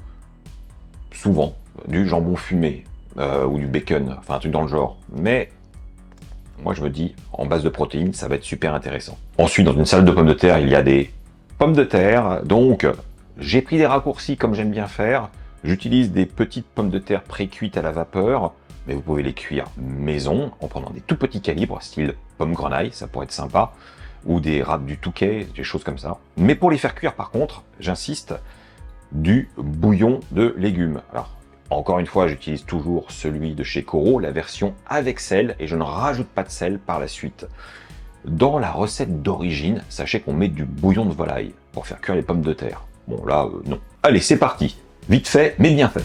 souvent, du jambon fumé ou du bacon, enfin un truc dans le genre. Mais moi je me dis, en base de protéines, ça va être super intéressant. Ensuite, dans une salade de pommes de terre, il y a des pommes de terre. Donc, j'ai pris des raccourcis comme j'aime bien faire. J'utilise des petites pommes de terre pré-cuites à la vapeur, mais vous pouvez les cuire maison en prenant des tout petits calibres, style pomme grenaille, ça pourrait être sympa, ou des râpes du Touquet, des choses comme ça. Mais pour les faire cuire, par contre, j'insiste, du bouillon de légumes. Alors, Encore une fois, j'utilise toujours celui de chez Koro, la version avec sel, et je ne rajoute pas de sel par la suite. Dans la recette d'origine, sachez qu'on met du bouillon de volaille pour faire cuire les pommes de terre. Bon là, non. Allez, c'est parti. Vite fait, mais bien fait.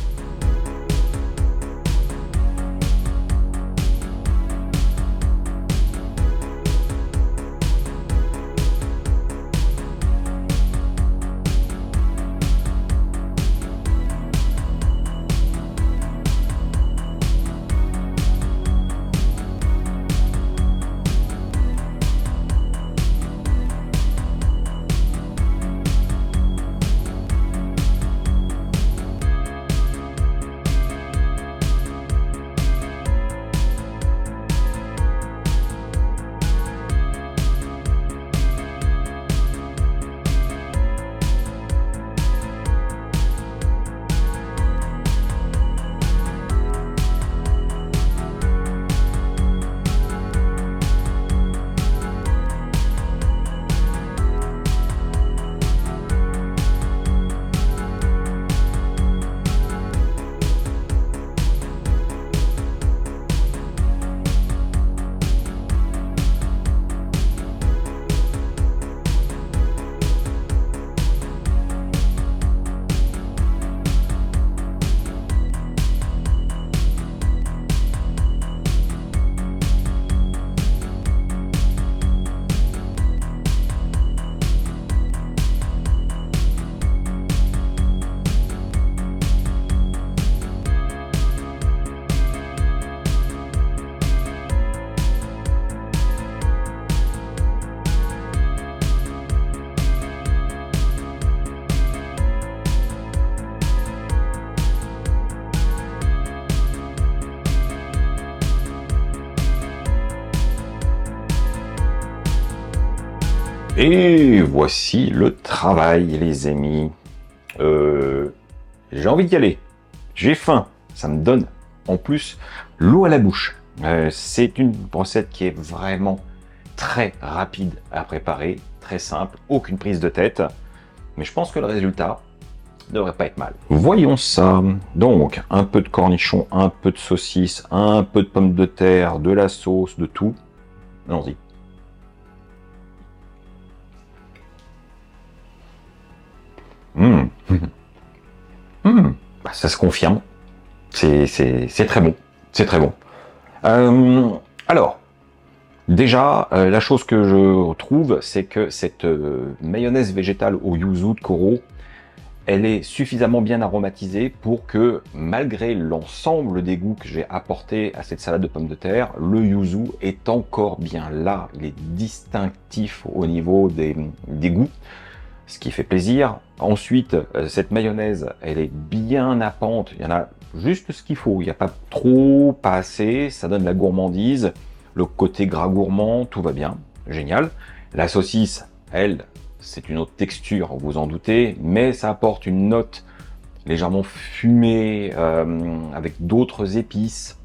Et voici le travail, les amis. J'ai envie d'y aller. J'ai faim. Ça me donne, en plus, l'eau à la bouche. C'est une recette qui est vraiment très rapide à préparer, très simple, aucune prise de tête. Mais je pense que le résultat ne devrait pas être mal. Voyons ça. Donc, un peu de cornichons, un peu de saucisse, un peu de pommes de terre, de la sauce, de tout. Allons-y. Bah, ça se confirme. C'est très bon. C'est très bon. Alors, déjà, la chose que je trouve, c'est que cette mayonnaise végétale au yuzu de Koro, elle est suffisamment bien aromatisée pour que, malgré l'ensemble des goûts que j'ai apporté à cette salade de pommes de terre, le yuzu est encore bien là. Il est distinctif au niveau des goûts, ce qui fait plaisir. Ensuite, cette mayonnaise, elle est bien nappante. Il y en a juste ce qu'il faut. Il n'y a pas trop, pas assez. Ça donne la gourmandise. Le côté gras gourmand, tout va bien. Génial. La saucisse, elle, c'est une autre texture, vous vous en doutez, mais ça apporte une note légèrement fumée, avec d'autres épices.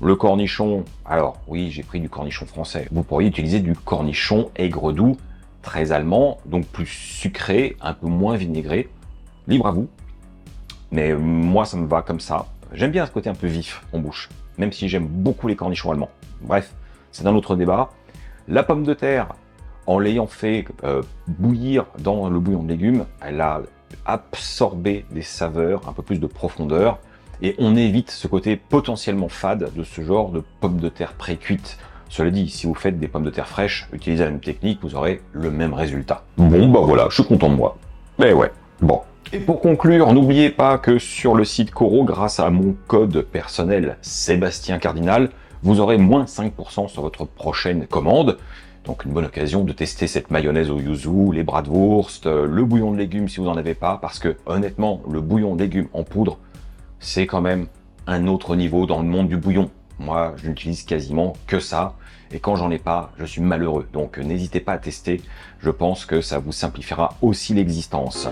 Le cornichon, alors oui, j'ai pris du cornichon français. Vous pourriez utiliser du cornichon aigre doux, très allemand, donc plus sucré, un peu moins vinaigré. Libre à vous. Mais moi, ça me va comme ça. J'aime bien ce côté un peu vif en bouche, même si j'aime beaucoup les cornichons allemands. Bref, c'est un autre débat. La pomme de terre, en l'ayant fait bouillir dans le bouillon de légumes, elle a absorbé des saveurs, un peu plus de profondeur, et on évite ce côté potentiellement fade de ce genre de pommes de terre pré-cuites. Cela dit, si vous faites des pommes de terre fraîches, utilisez la même technique, vous aurez le même résultat. Bon, bah voilà, je suis content de moi. Mais ouais, bon. Et pour conclure, n'oubliez pas que sur le site Koro, grâce à mon code personnel Sébastien Cardinal, vous aurez moins 5% sur votre prochaine commande. Donc une bonne occasion de tester cette mayonnaise au yuzu, les bratwurst, le bouillon de légumes si vous n'en avez pas, parce que honnêtement, le bouillon de légumes en poudre, c'est quand même un autre niveau dans le monde du bouillon. Moi, je n'utilise quasiment que ça, et quand j'en ai pas, je suis malheureux. Donc n'hésitez pas à tester, je pense que ça vous simplifiera aussi l'existence.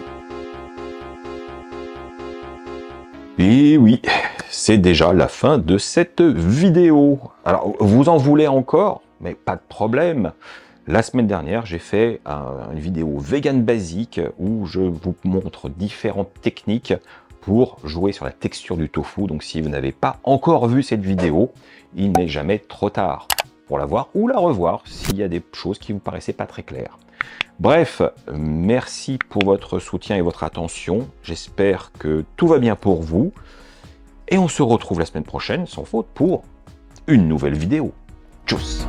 Et oui, c'est déjà la fin de cette vidéo. Alors, vous en voulez encore? Mais pas de problème. La semaine dernière, j'ai fait une vidéo vegan basique où je vous montre différentes techniques pour jouer sur la texture du tofu. Donc si vous n'avez pas encore vu cette vidéo, il n'est jamais trop tard pour la voir ou la revoir s'il y a des choses qui vous paraissaient pas très claires. Bref, merci pour votre soutien et votre attention. J'espère que tout va bien pour vous. Et on se retrouve la semaine prochaine, sans faute, pour une nouvelle vidéo. Tchuss!